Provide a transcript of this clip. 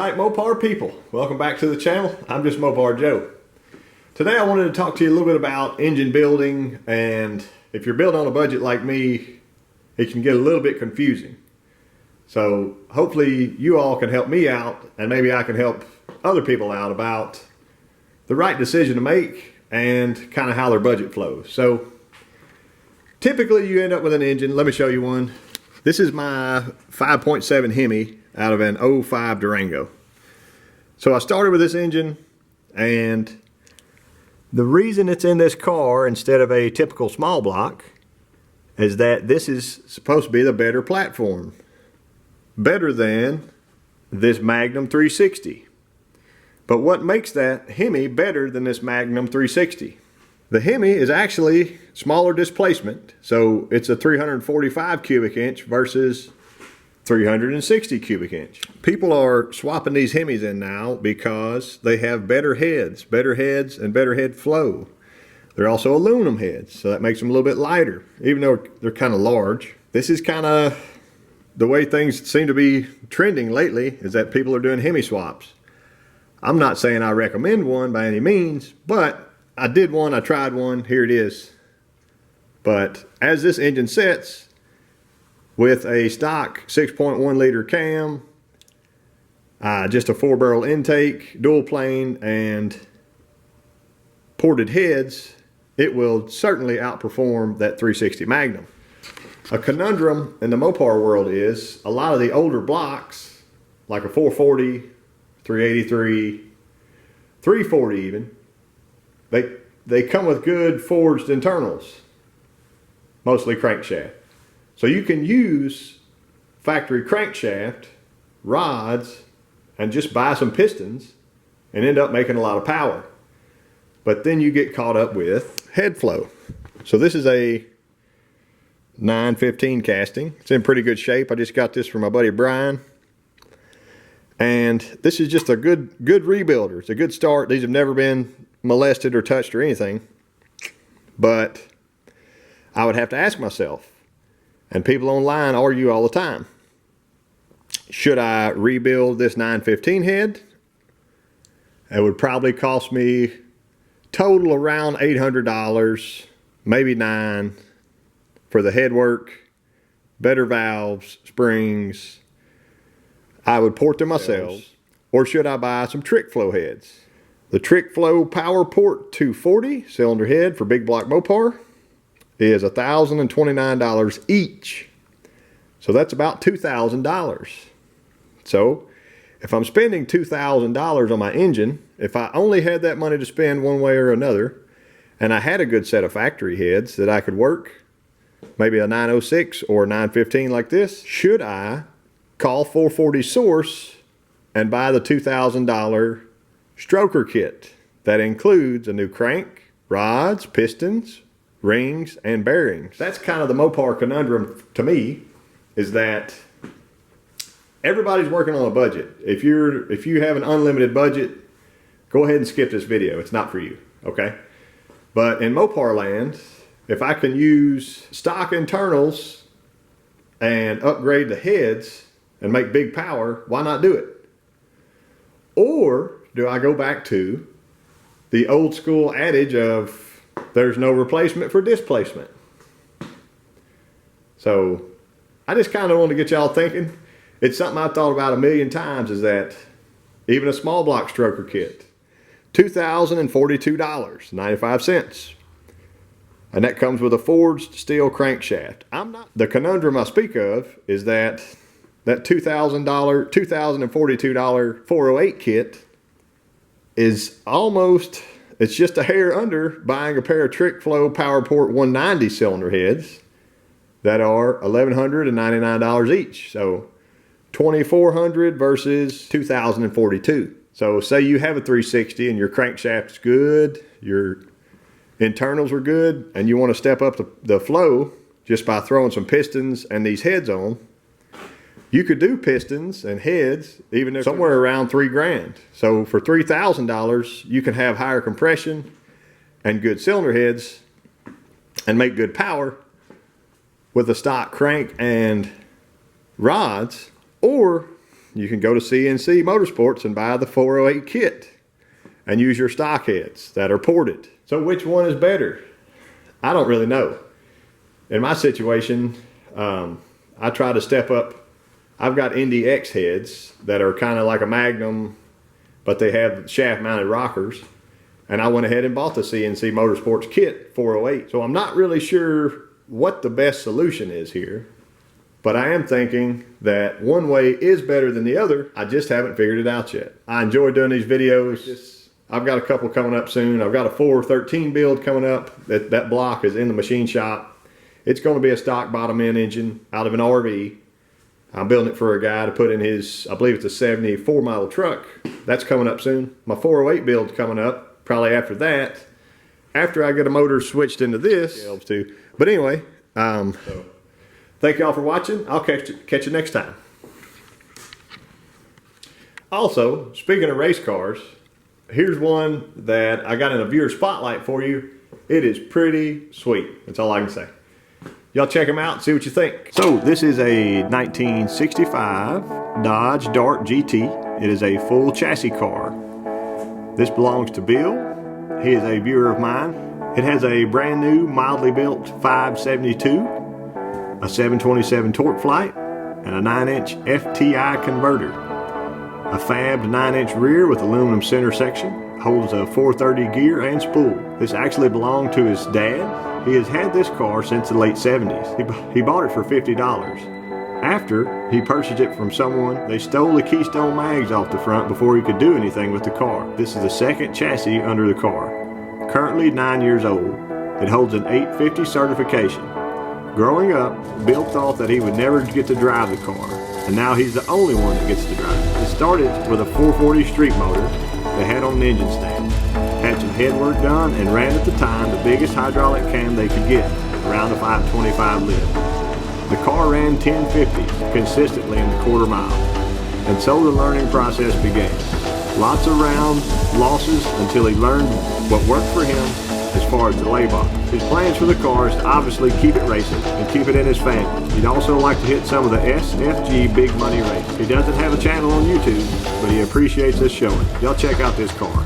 Alright, Mopar people, welcome back to the channel. I'm JustMoparJoe. Today I wanted to talk to you a little bit about engine building, and if you're building on a budget like me, it can get a little bit confusing. So hopefully you all can help me out, and maybe I can help other people out about the right decision to make and kind of how their budget flows. So typically you end up with an engine. Let me show you one. This is my 5.7 Hemi out of an 05 Durango. So I started with this engine, and the reason it's in this car instead of a typical small block is that this is supposed to be the better platform. Better than this Magnum 360. But what makes that Hemi better than this Magnum 360? The Hemi is actually smaller displacement, so it's a 345 cubic inch versus 360 cubic inch. People are swapping these Hemis in now because they have better heads and better head flow. They're also aluminum heads, so that makes them a little bit lighter, even though they're kind of large. This is kind of the way things seem to be trending lately, is that people are doing Hemi swaps. I'm not saying I recommend one by any means, but I did one, I tried one, here it is. But as this engine sets, with a stock 6.1 liter cam, just a 4-barrel intake, dual plane, and ported heads, it will certainly outperform that 360 Magnum. A conundrum in the Mopar world is a lot of the older blocks, like a 440, 383, 340 even, they come with good forged internals, mostly crankshaft. So you can use factory crankshaft, rods, and just buy some pistons and end up making a lot of power. But then you get caught up with head flow. So this is a 915 casting. It's in pretty good shape. I just got this from my buddy Brian. And this is just a good rebuilder. It's a good start. These have never been molested or touched or anything. But I would have to ask myself, and people online argue all the time, should I rebuild this 915 head? It would probably cost me total around $800, maybe $900 for the head work, better valves, springs. I would port them myself. Or should I buy some trick flow heads? The trick flow power port 240 cylinder head for big block Mopar is $1,029 each. So that's about $2,000. So if I'm spending $2,000 on my engine, if I only had that money to spend one way or another, and I had a good set of factory heads that I could work, maybe a 906 or a 915 like this, should I call 440 Source and buy the $2,000 stroker kit that includes a new crank, rods, pistons, rings, and bearings? That's kind of the Mopar conundrum to me, is that everybody's working on a budget. If you have an unlimited budget, go ahead and skip this video. It's not for you, okay? But in Mopar land, if I can use stock internals and upgrade the heads and make big power, why not do it? Or do I go back to the old school adage of there's no replacement for displacement? So I just kind of want to get y'all thinking. It's something I've thought about a million times, is that even a small block stroker kit, $2,042.95. And that comes with a forged steel crankshaft. The conundrum I speak of is that $2,042 408 kit is almost, it's just a hair under buying a pair of trick flow PowerPort 190 cylinder heads that are $1,199 each. So $2,400 versus $2,042. So say you have a 360 and your crankshaft is good, your internals are good, and you want to step up the flow just by throwing some pistons and these heads on. You could do pistons and heads even somewhere around $3,000. So for $3,000, you can have higher compression and good cylinder heads and make good power with a stock crank and rods. Or you can go to CNC Motorsports and buy the 408 kit and use your stock heads that are ported. So which one is better? I don't really know. In my situation, I try to step up. I've got Indy X heads that are kind of like a Magnum, but they have shaft mounted rockers. And I went ahead and bought the CNC Motorsports kit 408. So I'm not really sure what the best solution is here, but I am thinking that one way is better than the other. I just haven't figured it out yet. I enjoy doing these videos. I've got a couple coming up soon. I've got a 413 build coming up. That block is in the machine shop. It's going to be a stock bottom end engine out of an RV. I'm building it for a guy to put in his, I believe it's a 74 model truck. That's coming up soon. My 408 build's coming up probably after that. After I get a motor switched into this. But anyway, thank y'all for watching. I'll catch you next time. Also, speaking of race cars, here's one that I got in a viewer spotlight for you. It is pretty sweet. That's all I can say. Y'all check them out and see what you think. So this is a 1965 Dodge Dart GT. It is a full chassis car. This belongs to Bill. He is a viewer of mine. It has a brand new, mildly built 572, a 727 torque flight, and a 9-inch FTI converter. A fabbed 9-inch rear with aluminum center section. Holds a 430 gear and spool. This actually belonged to his dad. He has had this car since the late 70s. He bought it for $50. After he purchased it from someone, they stole the Keystone mags off the front before he could do anything with the car. This is the second chassis under the car. Currently 9 years old. It holds an 850 certification. Growing up, Bill thought that he would never get to drive the car, and now he's the only one that gets to drive it. It started with a 440 street motor they had on an engine stand. Had some head work done and ran at the time the biggest hydraulic cam they could get, around a 525 lid. The car ran 1050 consistently in the quarter mile, and so the learning process began. Lots of round losses until he learned what worked for him as far as the lay bar. His plans for the car is to obviously keep it racing and keep it in his family. He'd also like to hit some of the SFG big money races. He doesn't have a channel on YouTube, but he appreciates us showing. Y'all check out this car.